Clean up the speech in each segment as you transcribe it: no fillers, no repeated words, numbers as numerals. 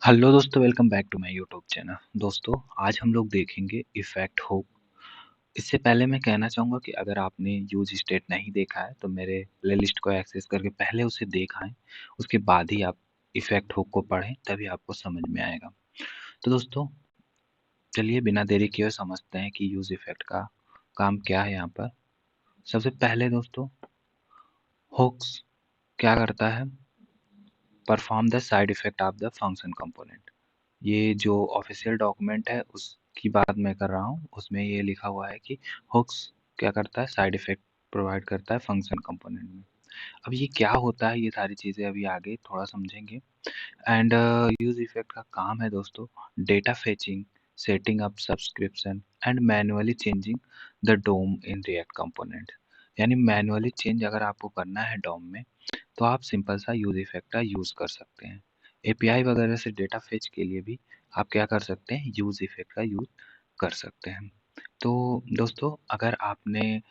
Hello दोस्तों, welcome back to my YouTube channel. दोस्तों, आज हम लोग देखेंगे इफ़ेक्ट हुक। इससे पहले मैं कहना चाहूँगा कि अगर आपने यूज स्टेट नहीं देखा है तो मेरे प्लेलिस्ट को एक्सेस करके पहले उसे देखाएँ, उसके बाद ही आप इफ़ेक्ट हुक को पढ़ें, तभी आपको समझ में आएगा। तो दोस्तों, चलिए बिना देरी किए हुए समझते हैं कि यूज इफ़ेक्ट का काम क्या है यहाँ पर। सबसे पहले दोस्तों, हुक्स क्या करता है? Perform the side effect of the function component. ये जो ऑफिशियल डॉक्यूमेंट है उसकी बात मैं कर रहा हूँ, उसमें ये लिखा हुआ है कि हुक्स क्या करता है, साइड इफेक्ट प्रोवाइड करता है फंक्शन कंपोनेंट में। अब ये क्या होता है, ये सारी चीज़ें अभी आगे थोड़ा समझेंगे। एंड यूज इफेक्ट का काम है दोस्तों, data fetching, setting up subscription and manually changing the DOM in React component. यानी मैनुअली चेंज अगर आपको करना है डोम में, तो आप सिंपल सा यूज इफेक्ट का यूज़ कर सकते हैं। एपीआई वगैरह से डेटा फेच के लिए भी आप क्या कर सकते हैं, यूज इफेक्ट का यूज़ कर सकते हैं। तो दोस्तों, अगर आपने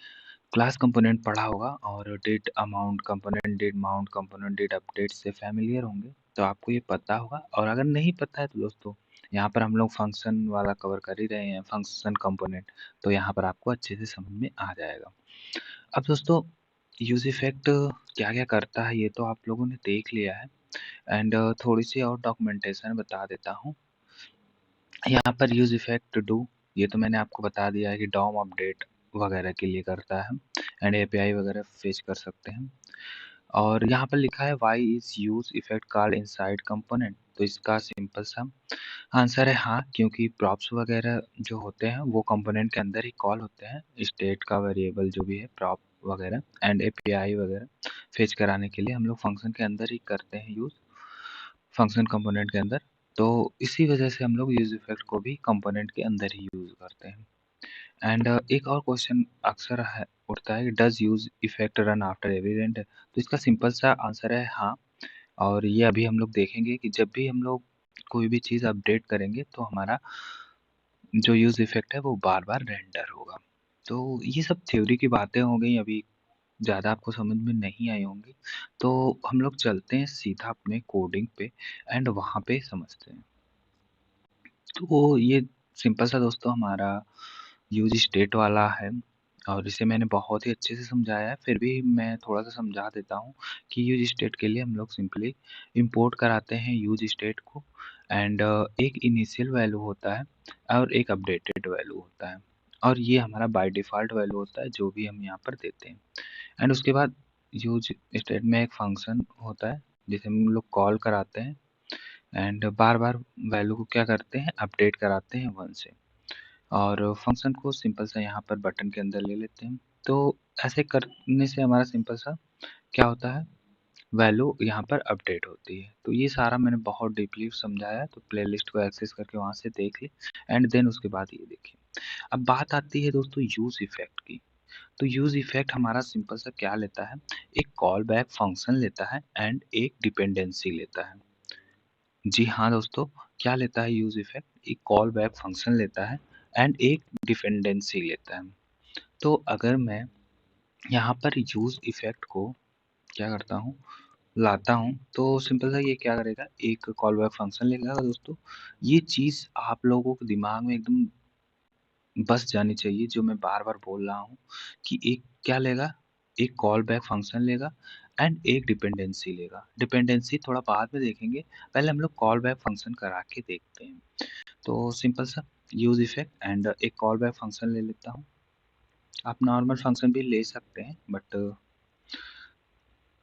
क्लास कंपोनेंट पढ़ा होगा और did amount component, did mount component, did update से फैमिलियर होंगे, तो आपको ये पता होगा। और अगर नहीं पता है तो दोस्तों, यहाँ पर हम लोग फंक्शन वाला कवर कर ही रहे हैं, फंक्शन कंपोनेंट, तो यहाँ पर आपको अच्छे से समझ में आ जाएगा। अब दोस्तों, यूज इफेक्ट क्या क्या करता है ये तो आप लोगों ने देख लिया है। एंड थोड़ी सी और डॉक्यूमेंटेशन बता देता हूँ। यहाँ पर यूज इफेक्ट डू, ये तो मैंने आपको बता दिया है कि डॉम अपडेट वगैरह के लिए करता है। एंड एपीआई वगैरह फेच कर सकते हैं। और यहाँ पर लिखा है why is use effect called inside component, तो इसका सिंपल सा आंसर है हाँ, क्योंकि प्रॉप्स वगैरह जो होते हैं वो कंपोनेंट के अंदर ही कॉल होते हैं। स्टेट का वेरिएबल जो भी है, प्रॉप वगैरह एंड एपीआई वगैरह फेच कराने के लिए हम लोग फंक्शन के अंदर ही करते हैं यूज, फंक्शन कंपोनेंट के अंदर। तो इसी वजह से हम लोग यूज इफेक्ट को भी कंपोनेंट के अंदर ही यूज करते हैं। एंड एक और क्वेश्चन अक्सर है उठता है, does use effect run after every event, तो इसका सिंपल सा आंसर है हाँ। और ये अभी हम लोग देखेंगे कि जब भी हम लोग कोई भी चीज़ अपडेट करेंगे तो हमारा जो यूज इफेक्ट है वो बार बार रेंडर होगा। तो ये सब थ्योरी की बातें हो गई, अभी ज़्यादा आपको समझ में नहीं आई होंगी। तो हम लोग चलते हैं सीधा अपने कोडिंग पे एंड वहाँ पे समझते हैं। तो ये सिंपल सा दोस्तों हमारा यूज स्टेट वाला है, और इसे मैंने बहुत ही अच्छे से समझाया है, फिर भी मैं थोड़ा सा समझा देता हूँ कि यूज स्टेट के लिए हम लोग सिंपली इंपोर्ट कराते हैं यूज स्टेट को। एंड एक इनिशियल वैल्यू होता है और एक अपडेटेड वैल्यू होता है, और ये हमारा बाय डिफ़ॉल्ट वैल्यू होता है जो भी हम यहाँ पर देते हैं। एंड उसके बाद यूज स्टेट में एक फंक्शन होता है जिसे हम लोग कॉल कराते हैं, एंड बार बार वैल्यू को क्या करते हैं, अपडेट कराते हैं 1 से। और फंक्शन को सिंपल सा यहाँ पर बटन के अंदर ले लेते हैं। तो ऐसे करने से हमारा सिंपल सा क्या होता है, वैल्यू यहाँ पर अपडेट होती है। तो ये सारा मैंने बहुत डीपली समझाया है, तो प्लेलिस्ट को एक्सेस करके वहाँ से देख ले। एंड देन उसके बाद ये देखिए। अब बात आती है दोस्तों यूज इफेक्ट की। तो यूज इफेक्ट हमारा सिंपल सा क्या लेता है, एक कॉल बैक फंक्शन लेता है एंड एक डिपेंडेंसी लेता है। जी हाँ दोस्तों, क्या लेता है यूज इफेक्ट, एक कॉल बैक फंक्शन लेता है एंड एक डिपेंडेंसी लेता है। तो अगर मैं यहाँ पर यूज इफेक्ट को क्या करता हूँ, लाता हूँ, तो सिंपल सा ये क्या करेगा, एक कॉल बैक फंक्शन लेगा दोस्तों। ये चीज़ आप लोगों के दिमाग में एकदम बस जानी चाहिए, जो मैं बार बार बोल रहा हूँ कि एक क्या लेगा, एक कॉल बैक फंक्शन लेगा एंड एक डिपेंडेंसी लेगा। डिपेंडेंसी थोड़ा बाद में देखेंगे, पहले हम लोग कॉल बैक फंक्शन करा के देखते हैं। तो सिंपल सा यूज इफेक्ट एंड एक कॉल बैक फंक्शन ले लेता हूँ। आप नॉर्मल फंक्शन भी ले सकते हैं, बट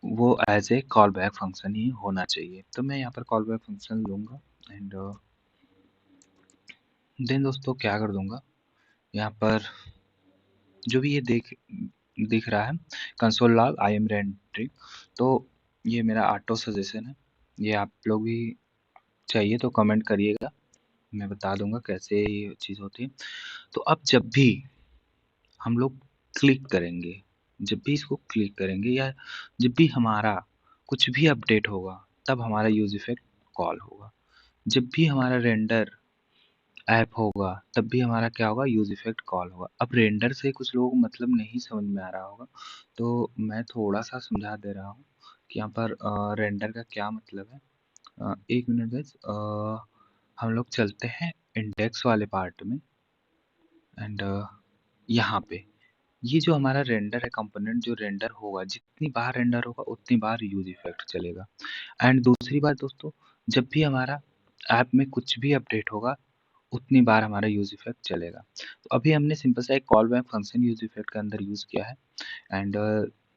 वो as a call back function ही होना चाहिए। तो मैं यहाँ पर कॉल बैक फंक्शन लूँगा एंड देन दोस्तों क्या कर दूंगा, यहाँ पर जो भी ये दिख रहा है, console log I am rendering, तो ये मेरा ऑटो सजेशन है। ये आप लोग भी चाहिए तो कमेंट करिएगा, मैं बता दूंगा कैसे ये चीज़ होती है। तो अब जब भी हम लोग क्लिक करेंगे, जब भी इसको क्लिक करेंगे या जब भी हमारा कुछ भी अपडेट होगा, तब हमारा यूज इफेक्ट कॉल होगा। जब भी हमारा रेंडर ऐप होगा, तब भी हमारा क्या होगा, यूज इफेक्ट कॉल होगा। अब रेंडर से कुछ लोगों को मतलब नहीं समझ में आ रहा होगा, तो मैं थोड़ा सा समझा दे रहा हूँ कि यहाँ पर रेंडर का क्या मतलब है। 1 मिनट गाइस, हम लोग चलते हैं इंडेक्स वाले पार्ट में एंड यहाँ पे ये जो हमारा रेंडर है कंपोनेंट, जो रेंडर होगा जितनी बार रेंडर होगा उतनी बार यूज इफेक्ट चलेगा। एंड दूसरी बात दोस्तों, जब भी हमारा ऐप में कुछ भी अपडेट होगा उतनी बार हमारा यूज इफेक्ट चलेगा। तो अभी हमने सिंपल सा एक call back function use effect के अंदर यूज किया है एंड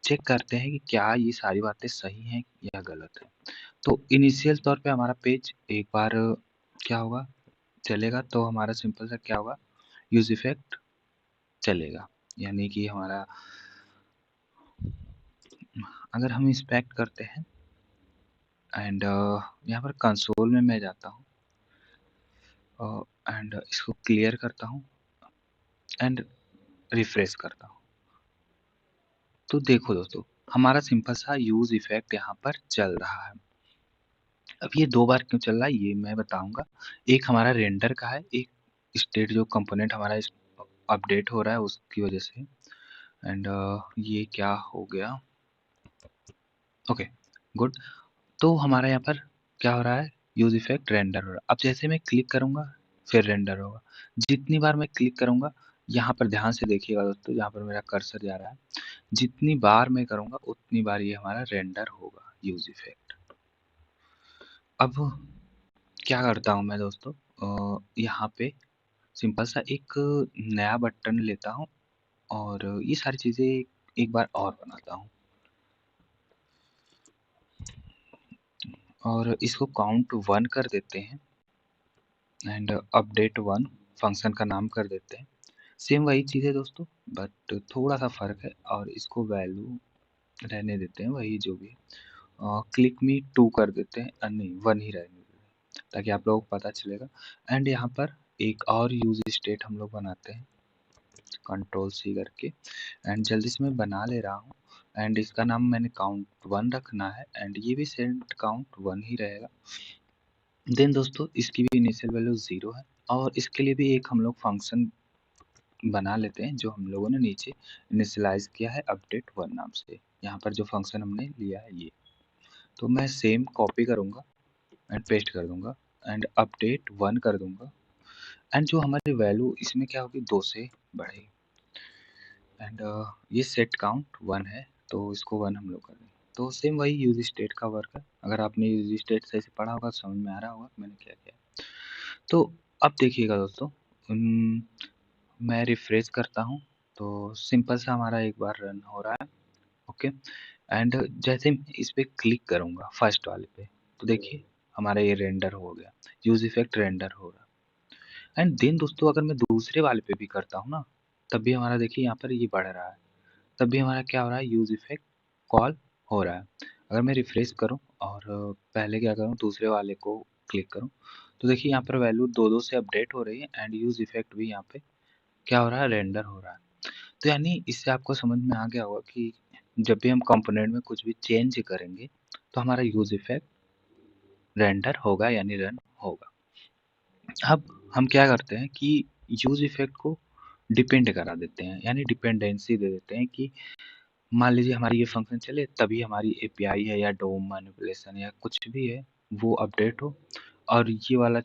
चेक करते हैं कि क्या ये सारी बातें सही हैं या गलत है। तो इनिशियल तौर पे हमारा पेज एक बार क्या होगा, चलेगा, तो हमारा सिंपल सा क्या होगा, यूज इफेक्ट चलेगा। यानी कि हमारा, अगर हम इंस्पेक्ट करते हैं एंड यहाँ पर कंसोल में मैं जाता हूँ एंड इसको क्लियर करता हूँ एंड रिफ्रेश करता हूँ, तो देखो दोस्तों हमारा सिंपल सा यूज इफेक्ट यहाँ पर चल रहा है। अब ये 2 बार क्यों चल रहा है ये मैं बताऊंगा। एक हमारा रेंडर का है, एक स्टेट जो कंपोनेंट हमारा इस अपडेट हो रहा है उसकी वजह से। एंड ये क्या हो गया, ओके गुड। तो हमारा यहाँ पर क्या हो रहा है, यूज इफेक्ट रेंडर हो रहा है। अब जैसे मैं क्लिक करूंगा फिर रेंडर होगा। जितनी बार मैं क्लिक करूंगा, यहाँ पर ध्यान से देखिएगा दोस्तों, यहाँ पर मेरा कर्सर जा रहा है, जितनी बार मैं करूंगा उतनी बार ये हमारा रेंडर होगा यूज इफेक्ट। अब क्या करता हूँ मैं दोस्तों, यहाँ पे सिंपल सा एक नया बटन लेता हूँ और ये सारी चीजें एक बार और बनाता हूँ और इसको काउंट 1 कर देते हैं एंड अपडेट 1 फंक्शन का नाम कर देते हैं। सेम वही चीज़ है दोस्तों, बट थोड़ा सा फर्क है और इसको वैल्यू रहने देते हैं वही जो भी है। क्लिक मी 2 कर देते हैं, नहीं 1 ही रहने देते हैं ताकि आप लोगों को पता चलेगा। एंड यहाँ पर एक और यूज स्टेट हम लोग बनाते हैं, कंट्रोल सी करके, एंड जल्दी से मैं बना ले रहा हूँ एंड इसका नाम मैंने काउंट 1 रखना है एंड ये भी सेट काउंट 1 ही रहेगा। देन दोस्तों इसकी भी इनिशियल वैल्यू 0 है और इसके लिए भी एक हम लोग फंक्शन बना लेते हैं जो हम लोगों ने नीचे इनिशियलाइज किया है अपडेट 1 नाम से। यहाँ पर जो फंक्शन हमने लिया है ये, तो मैं सेम कॉपी करूँगा एंड पेस्ट कर दूंगा एंड अपडेट 1 कर दूंगा एंड जो हमारी वैल्यू इसमें क्या होगी, 2 से बढ़ेगी एंड ये सेट काउंट 1 है तो इसको 1 हम लोग कर देंगे। तो सेम वही यूज स्टेट का वर्क है। अगर आपने यूज स्टेट सही से पढ़ा होगा समझ में आ रहा होगा मैंने क्या किया। तो अब देखिएगा दोस्तों, मैं रिफ्रेश करता हूँ तो सिंपल सा हमारा एक बार रन हो रहा है, ओके। एंड जैसे मैं इस पे क्लिक करूंगा फर्स्ट वाले पे, तो देखिए हमारा ये रेंडर हो गया, यूज इफेक्ट रेंडर हो रहा है। एंड देन दोस्तों अगर मैं दूसरे वाले पे भी करता हूँ ना, तब भी हमारा देखिए यहाँ पर ये बढ़ रहा है, तब भी हमारा क्या हो रहा है, यूज इफेक्ट कॉल हो रहा है। अगर मैं रिफ्रेश करूं और पहले क्या करूं दूसरे वाले को क्लिक करूं, तो देखिए यहाँ पर वैल्यू 2-2 से अपडेट हो रही है एंड यूज इफेक्ट भी यहाँ पे क्या हो रहा है, रेंडर हो रहा है। तो यानी इससे आपको समझ में आ गया होगा कि जब भी हम कंपोनेंट में कुछ भी चेंज करेंगे तो हमारा यूज इफेक्ट रेंडर होगा यानी रन होगा। अब हम क्या करते हैं कि यूज इफेक्ट को डिपेंड करा देते हैं, यानी डिपेंडेंसी दे देते हैं कि मान लीजिए हमारी ये फंक्शन चले तभी हमारी एपीआई है या डोम मैनिपुलेशन या कुछ भी है वो अपडेट हो, और ये वाला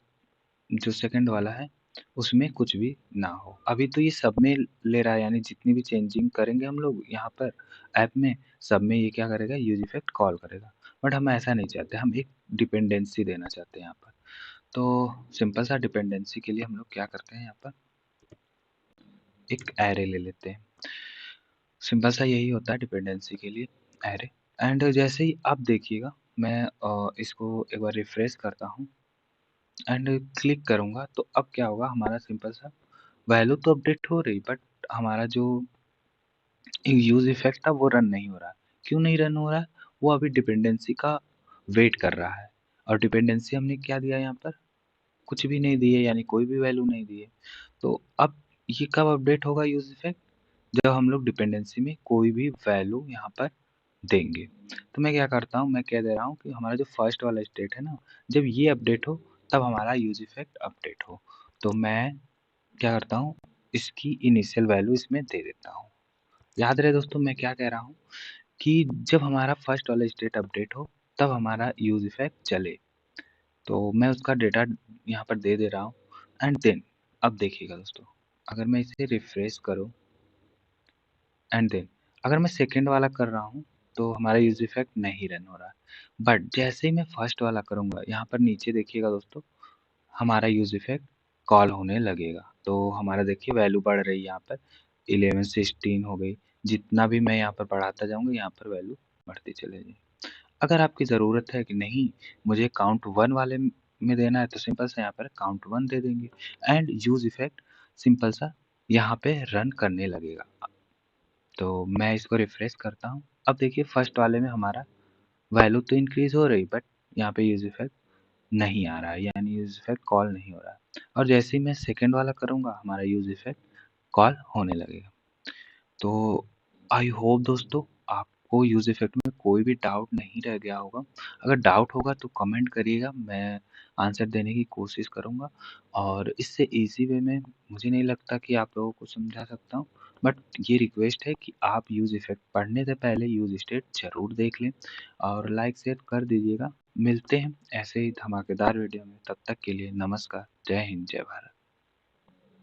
जो सेकंड वाला है उसमें कुछ भी ना हो। अभी तो ये सब में ले रहा है, यानी जितनी भी चेंजिंग करेंगे हम लोग यहाँ पर ऐप में, सब में ये क्या करेगा, यूज इफेक्ट कॉल करेगा। बट हम ऐसा नहीं चाहते, हम एक डिपेंडेंसी देना चाहते हैं यहाँ पर। तो सिंपल सा डिपेंडेंसी के लिए हम लोग क्या करते हैं, यहाँ पर एक एरे ले लेते हैं। सिंपल सा यही होता है डिपेंडेंसी के लिए, एरे। एंड जैसे ही आप देखिएगा मैं इसको एक बार रिफ्रेश करता हूँ एंड क्लिक करूँगा, तो अब क्या होगा, हमारा सिंपल सा वैल्यू तो अपडेट हो रही, बट हमारा जो यूज इफेक्ट था वो रन नहीं हो रहा है। क्यों नहीं रन हो रहा है, वो अभी डिपेंडेंसी का वेट कर रहा है। और डिपेंडेंसी हमने क्या दिया यहाँ पर, कुछ भी नहीं दी है, यानी कोई भी वैल्यू नहीं दी है। तो अब ये कब अपडेट होगा यूज इफेक्ट, जब हम लोग डिपेंडेंसी में कोई भी वैल्यू यहाँ पर देंगे। तो मैं क्या करता हूँ, मैं कह दे रहा हूँ कि हमारा जो फर्स्ट वाला स्टेट है ना, जब ये अपडेट हो तब हमारा यूज इफेक्ट अपडेट हो। तो मैं क्या करता हूँ, इसकी इनिशियल वैल्यू इसमें दे देता हूँ। याद रहे दोस्तों मैं क्या कह रहा हूँ कि जब हमारा फर्स्ट वाला स्टेट अपडेट हो तब हमारा यूज इफेक्ट चले, तो मैं उसका डेटा यहाँ पर दे दे रहा हूँ एंड देन अब देखिएगा दोस्तों, अगर मैं इसे रिफ्रेश करूँ एंड देन अगर मैं सेकंड वाला कर रहा हूँ, तो हमारा यूज़ इफ़ेक्ट नहीं रन हो रहा है। बट जैसे ही मैं फर्स्ट वाला करूँगा, यहाँ पर नीचे देखिएगा दोस्तों, हमारा यूज़ इफ़ेक्ट कॉल होने लगेगा। तो हमारा देखिए वैल्यू बढ़ रही है यहाँ पर 11 से 16 हो गई। जितना भी मैं यहाँ पर बढ़ाता जाऊँगा, यहाँ पर वैल्यू बढ़ती चलेगी। अगर आपकी ज़रूरत है कि नहीं मुझे काउंट 1 वाले में देना है, तो सिंपल सा यहाँ पर काउंट 1 दे देंगे एंड यूज़ इफ़ेक्ट सिंपल सा यहाँ पे रन करने लगेगा। तो मैं इसको रिफ्रेश करता हूँ। अब देखिए फर्स्ट वाले में हमारा वैल्यू तो इंक्रीज़ हो रही, बट यहाँ पे यूज़ इफ़ेक्ट नहीं आ रहा है, यानी यूज़ इफ़ेक्ट कॉल नहीं हो रहा है। और जैसे ही मैं सेकंड वाला करूँगा, हमारा यूज़ इफ़ेक्ट कॉल होने लगेगा। तो आई होप दोस्तों आपको यूज़ इफ़ेक्ट में कोई भी डाउट नहीं रह गया होगा। अगर डाउट होगा तो कमेंट करिएगा, मैं आंसर देने की कोशिश करूँगा और इससे ईज़ी वे में मुझे नहीं लगता कि आप लोगों को समझा सकता हूँ। बट ये रिक्वेस्ट है कि आप यूज़ इफ़ेक्ट पढ़ने से पहले यूज़ स्टेट ज़रूर देख लें और लाइक शेयर कर दीजिएगा। मिलते हैं ऐसे ही धमाकेदार वीडियो में, तब तक के लिए नमस्कार। जय हिंद, जय भारत।